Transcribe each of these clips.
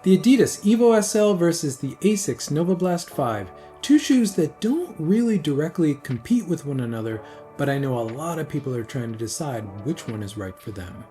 The Adidas Evo SL versus the Asics Novablast 5, two shoes that don't really directly compete with one another, but I know a lot of people are trying to decide which one is right for them.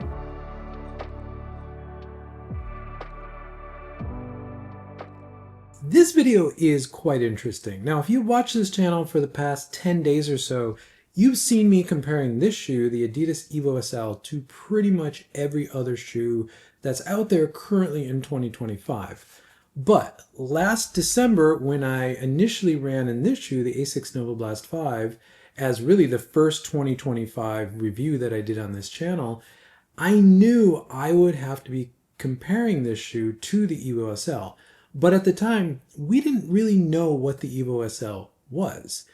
This video is quite interesting. Now, if you watch this channel for the past 10 days or so, you've seen me comparing this shoe, the Adidas Evo SL, to pretty much every other shoe that's out there currently in 2025. But last December, when I initially ran in this shoe, the Asics Novablast 5, as really the first 2025 review that I did on this channel, I knew I would have to be comparing this shoe to the Evo SL. But at the time, we didn't really know what the Evo SL was.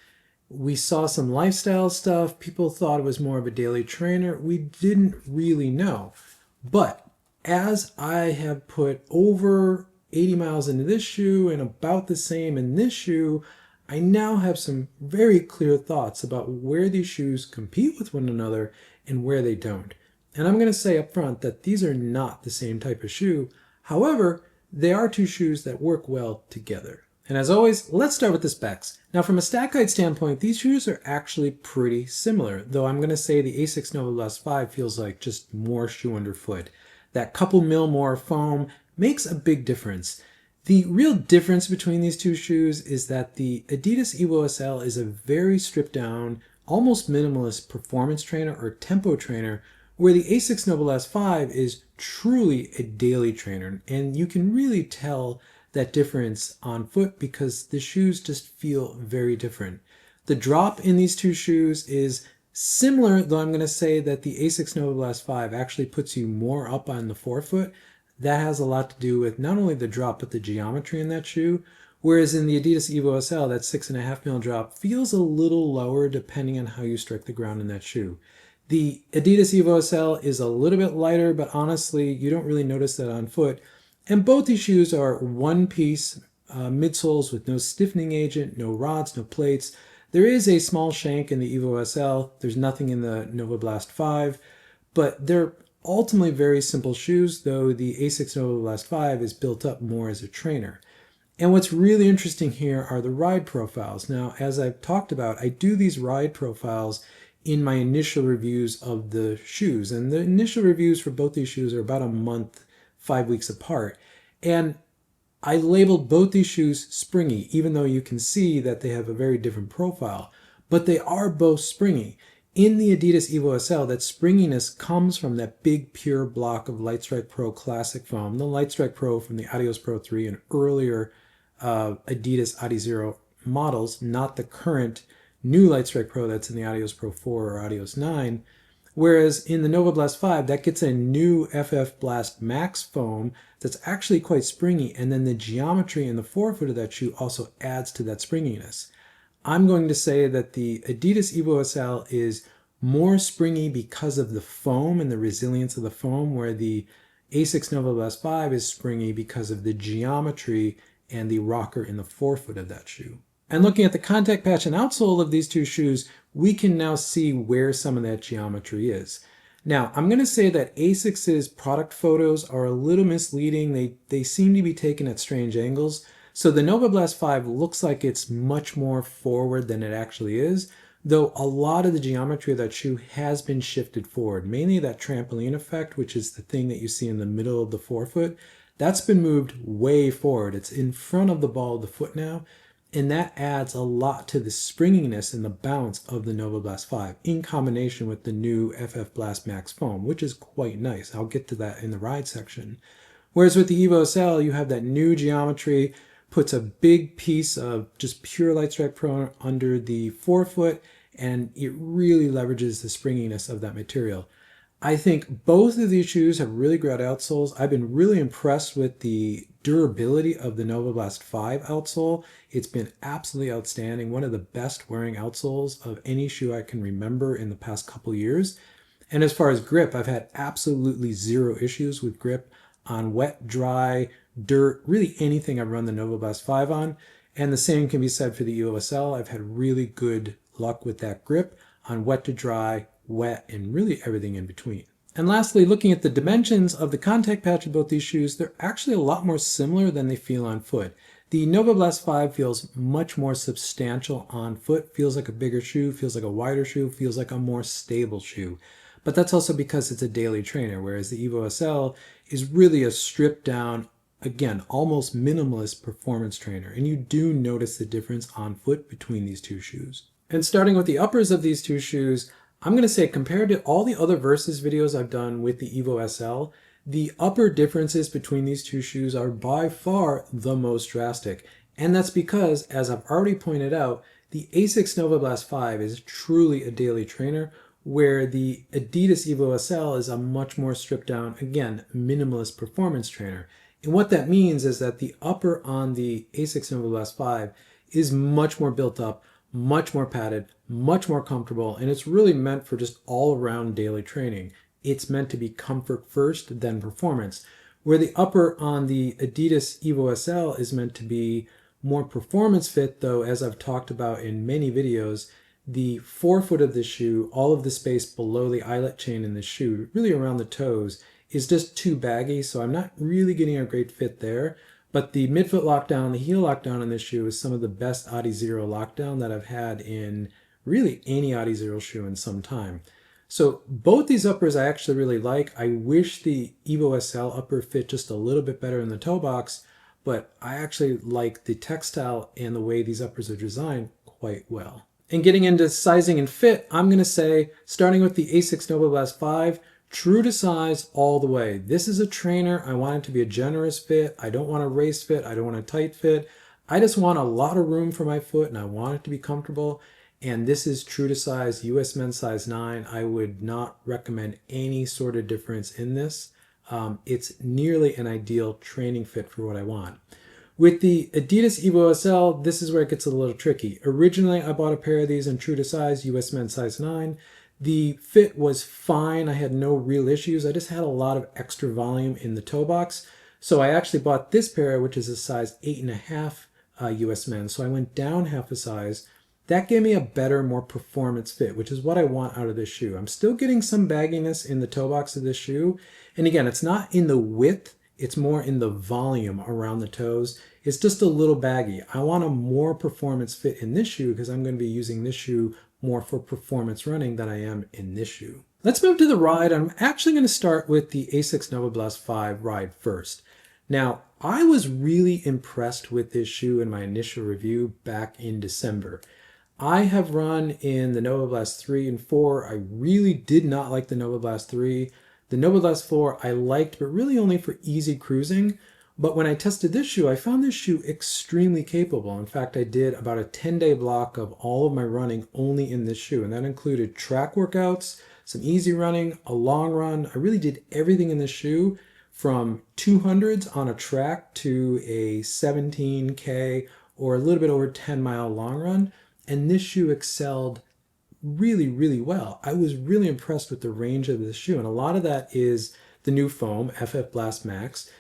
We saw some lifestyle stuff. People thought it was more of a daily trainer. We didn't really know. But as I have put over 80 miles into this shoe and about the same in this shoe, I now have some very clear thoughts about where these shoes compete with one another and where they don't. And I'm going to say up front that these are not the same type of shoe. However, they are two shoes that work well together. And as always, let's start with the specs. Now, from a stack height standpoint, these shoes are actually pretty similar, though I'm going to say the Asics Novablast 5 feels like just more shoe underfoot. That couple mil more foam makes a big difference. The real difference between these two shoes is that the Adidas Evo SL is a very stripped down, almost minimalist performance trainer or tempo trainer, where the Asics Novablast 5 is truly a daily trainer. And you can really tell that difference on foot because the shoes just feel very different. The drop in these two shoes is similar, though I'm going to say that the Asics Novablast 5 actually puts you more up on the forefoot. That has a lot to do with not only the drop, but the geometry in that shoe. Whereas in the Adidas Evo SL, that 6.5 mil drop feels a little lower depending on how you strike the ground in that shoe. The Adidas Evo SL is a little bit lighter, but honestly, you don't really notice that on foot. And both these shoes are one-piece midsoles with no stiffening agent, no rods, no plates. There is a small shank in the Evo SL. There's nothing in the Novablast 5, but they're ultimately very simple shoes, though the Asics Novablast 5 is built up more as a trainer. And what's really interesting here are the ride profiles. Now, as I've talked about, I do these ride profiles in my initial reviews of the shoes. And the initial reviews for both these shoes are about a month, 5 weeks apart. And I labeled both these shoes springy, even though you can see that they have a very different profile. But they are both springy. In the Adidas Evo SL, that springiness comes from that big pure block of Lightstrike Pro Classic foam, the Lightstrike Pro from the Adios Pro 3 and earlier Adidas Adizero models, not the current new Lightstrike Pro that's in the Adios Pro 4 or Adios 9, whereas in the Novablast 5, that gets a new FF Blast Max foam that's actually quite springy, and then the geometry in the forefoot of that shoe also adds to that springiness. I'm going to say that the Adidas Evo SL is more springy because of the foam and the resilience of the foam, where the Asics Novablast 5 is springy because of the geometry and the rocker in the forefoot of that shoe. And looking at the contact patch and outsole of these two shoes, we can now see where some of that geometry is. Now, I'm going to say that Asics' product photos are a little misleading. They seem to be taken at strange angles. So the Novablast 5 looks like it's much more forward than it actually is, though a lot of the geometry of that shoe has been shifted forward. Mainly that trampoline effect, which is the thing that you see in the middle of the forefoot, that's been moved way forward. It's in front of the ball of the foot now. And that adds a lot to the springiness and the bounce of the Novablast 5 in combination with the new FF Blast Max foam, which is quite nice. I'll get to that in the ride section. Whereas with the Evo SL, you have that new geometry, puts a big piece of just pure Lightstrike Pro under the forefoot, and it really leverages the springiness of that material. I think both of these shoes have really great outsoles. I've been really impressed with the durability of the Novablast 5 outsole. It's been absolutely outstanding. One of the best wearing outsoles of any shoe I can remember in the past couple years. And as far as grip, I've had absolutely zero issues with grip on wet, dry, dirt, really anything I've run the Novablast 5 on. And the same can be said for the Evo SL. I've had really good luck with that grip on wet to dry, wet, and really everything in between. And lastly, looking at the dimensions of the contact patch of both these shoes, they're actually a lot more similar than they feel on foot. The Novablast 5 feels much more substantial on foot, feels like a bigger shoe, feels like a wider shoe, feels like a more stable shoe. But that's also because it's a daily trainer, whereas the Evo SL is really a stripped down, again, almost minimalist performance trainer. And you do notice the difference on foot between these two shoes. And starting with the uppers of these two shoes, I'm going to say compared to all the other Versus videos I've done with the Evo SL, the upper differences between these two shoes are by far the most drastic. And that's because, as I've already pointed out, the Asics Novablast 5 is truly a daily trainer, where the Adidas Evo SL is a much more stripped down, again, minimalist performance trainer. And what that means is that the upper on the Asics Novablast 5 is much more built up, much more padded, much more comfortable, and it's really meant for just all-around daily training. It's meant to be comfort first, then performance. Where the upper on the Adidas Evo SL is meant to be more performance fit, though, as I've talked about in many videos, the forefoot of the shoe, all of the space below the eyelet chain in the shoe, really around the toes, is just too baggy, so I'm not really getting a great fit there. But the midfoot lockdown, the heel lockdown in this shoe is some of the best Adizero lockdown that I've had in really any Adizero shoe in some time. So both these uppers I actually really like. I wish the Evo SL upper fit just a little bit better in the toe box, but I actually like the textile and the way these uppers are designed quite well. And getting into sizing and fit, I'm going to say, starting with the Asics Novablast 5, true to size all the way. This is a trainer. I want it to be a generous fit. I don't want a race fit. I don't want a tight fit. I just want a lot of room for my foot and I want it to be comfortable. And this is true to size, US men's size 9. I would not recommend any sort of difference in this. It's nearly an ideal training fit for what I want. With the Adidas Evo SL, this is where it gets a little tricky. Originally, I bought a pair of these in true to size, US men's size 9. The fit was fine. I had no real issues. I just had a lot of extra volume in the toe box. So I actually bought this pair, which is a size 8.5 US men's. So I went down half a size. That gave me a better, more performance fit, which is what I want out of this shoe. I'm still getting some bagginess in the toe box of this shoe. And again, it's not in the width. It's more in the volume around the toes. It's just a little baggy. I want a more performance fit in this shoe because I'm going to be using this shoe more for performance running than I am in this shoe. Let's move to the ride. I'm actually going to start with the Asics Novablast 5 ride first. Now, I was really impressed with this shoe in my initial review back in December. I have run in the Novablast 3 and 4. I really did not like the Novablast 3. The Novablast 4 I liked, but really only for easy cruising. But when I tested this shoe, I found this shoe extremely capable. In fact, I did about a 10-day block of all of my running only in this shoe. And that included track workouts, some easy running, a long run. I really did everything in this shoe from 200s on a track to a 17K or a little bit over 10-mile long run. And this shoe excelled really, really well. I was really impressed with the range of this shoe. And a lot of that is the new foam, FF Blast Max,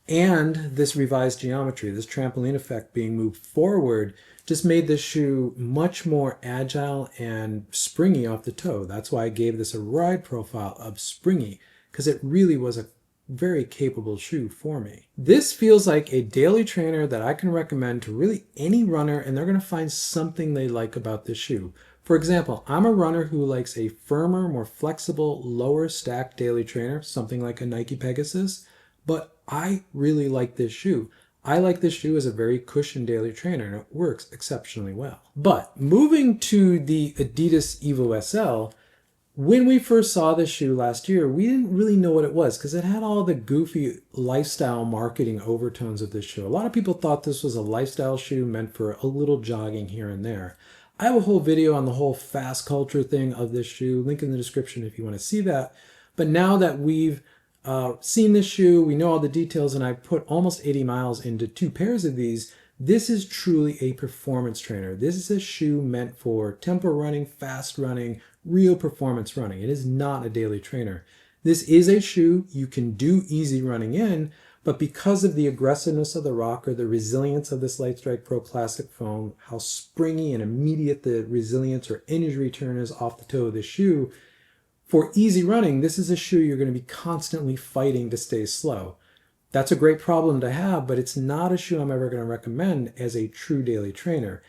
and this revised geometry, this trampoline effect being moved forward, just made this shoe much more agile and springy off the toe. That's why I gave this a ride profile of springy, because it really was a very capable shoe for me. This feels like a daily trainer that I can recommend to really any runner, and they're going to find something they like about this shoe. For example, I'm a runner who likes a firmer, more flexible, lower stack daily trainer, something like a Nike Pegasus, but I really like this shoe. I like this shoe as a very cushioned daily trainer, and it works exceptionally well. But moving to the Adidas Evo SL, when we first saw this shoe last year, we didn't really know what it was because it had all the goofy lifestyle marketing overtones of this shoe. A lot of people thought this was a lifestyle shoe meant for a little jogging here and there. I have a whole video on the whole fast culture thing of this shoe, link in the description if you want to see that. But now that we've seen this shoe, we know all the details, and I put almost 80 miles into 2 pairs of these. This is truly a performance trainer. This is a shoe meant for tempo running, fast running, real performance running. It is not a daily trainer. This is a shoe you can do easy running in, but because of the aggressiveness of the rocker, the resilience of this Lightstrike Pro Classic foam, how springy and immediate the resilience or energy return is off the toe of the shoe, For easy running, this is a shoe you're going to be constantly fighting to stay slow. That's a great problem to have, but it's not a shoe I'm ever going to recommend as a true daily trainer.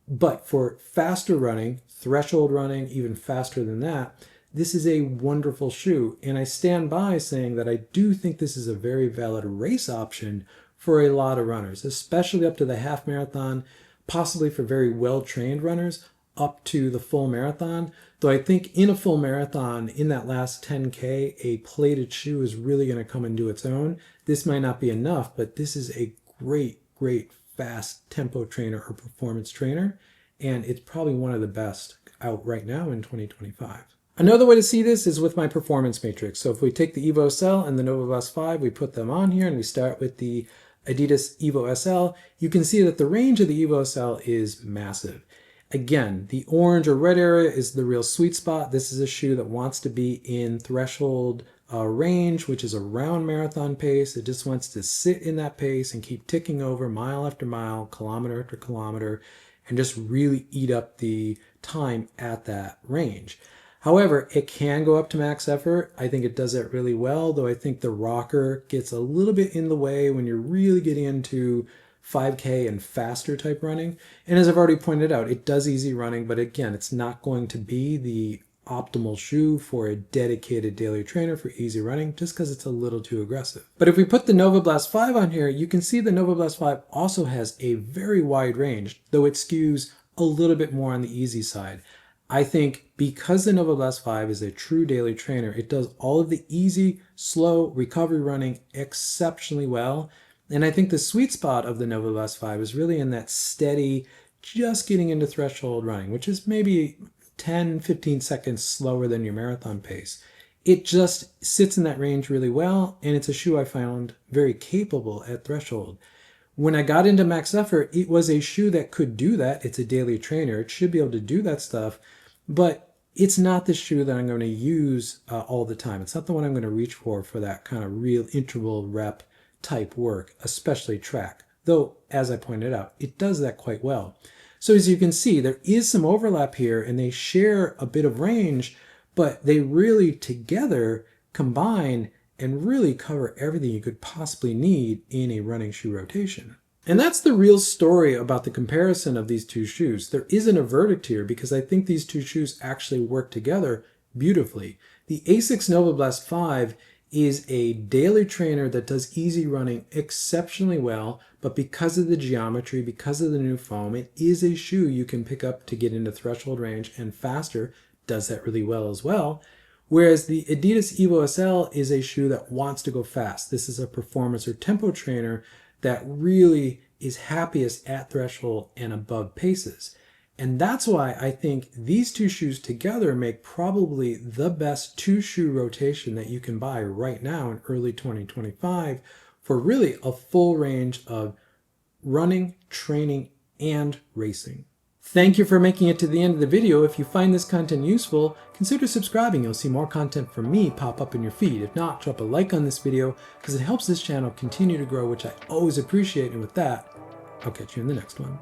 But for faster running, threshold running, even faster than that, this is a wonderful shoe. And I stand by saying that I do think this is a very valid race option for a lot of runners, especially up to the half marathon, possibly for very well-trained runners up to the full marathon. Though I think in a full marathon, in that last 10K, a plated shoe is really going to come and do its own. This might not be enough, but this is a great, great fast tempo trainer or performance trainer, and it's probably one of the best out right now in 2025. Another way to see this is with my performance matrix. So if we take the Evo SL and the Novablast 5, we put them on here and we start with the Adidas Evo SL, you can see that the range of the Evo SL is massive. Again, the orange or red area is the real sweet spot. This is a shoe that wants to be in threshold range, which is around marathon pace. It just wants to sit in that pace and keep ticking over mile after mile, kilometer after kilometer, and just really eat up the time at that range. However, it can go up to max effort. I think it does that really well, though I think the rocker gets a little bit in the way when you're really getting into 5K and faster type running. And as I've already pointed out, it does easy running, but again, it's not going to be the optimal shoe for a dedicated daily trainer for easy running just because it's a little too aggressive. But if we put the Novablast 5 on here, you can see the Novablast 5 also has a very wide range, though it skews a little bit more on the easy side. I think because the Novablast 5 is a true daily trainer, it does all of the easy, slow recovery running exceptionally well. And I think the sweet spot of the Novablast 5 is really in that steady, just getting into threshold running, which is maybe 10, 15 seconds slower than your marathon pace. It just sits in that range really well, and it's a shoe I found very capable at threshold. When I got into max effort, it was a shoe that could do that. It's a daily trainer. It should be able to do that stuff, but it's not the shoe that I'm going to use all the time. It's not the one I'm going to reach for that kind of real interval rep type work, especially track. Though, as I pointed out, it does that quite well. So as you can see, there is some overlap here and they share a bit of range, but they really together combine and really cover everything you could possibly need in a running shoe rotation. And that's the real story about the comparison of these two shoes. There isn't a verdict here because I think these two shoes actually work together beautifully. The Asics Novablast 5 is a daily trainer that does easy running exceptionally well, but because of the geometry, because of the new foam, it is a shoe you can pick up to get into threshold range and faster, does that really well as well. Whereas the Adidas Evo SL is a shoe that wants to go fast. This is a performance or tempo trainer that really is happiest at threshold and above paces. And that's why I think these two shoes together make probably the best two-shoe rotation that you can buy right now in early 2025 for really a full range of running, training, and racing. Thank you for making it to the end of the video. If you find this content useful, consider subscribing. You'll see more content from me pop up in your feed. If not, drop a like on this video because it helps this channel continue to grow, which I always appreciate. And with that, I'll catch you in the next one.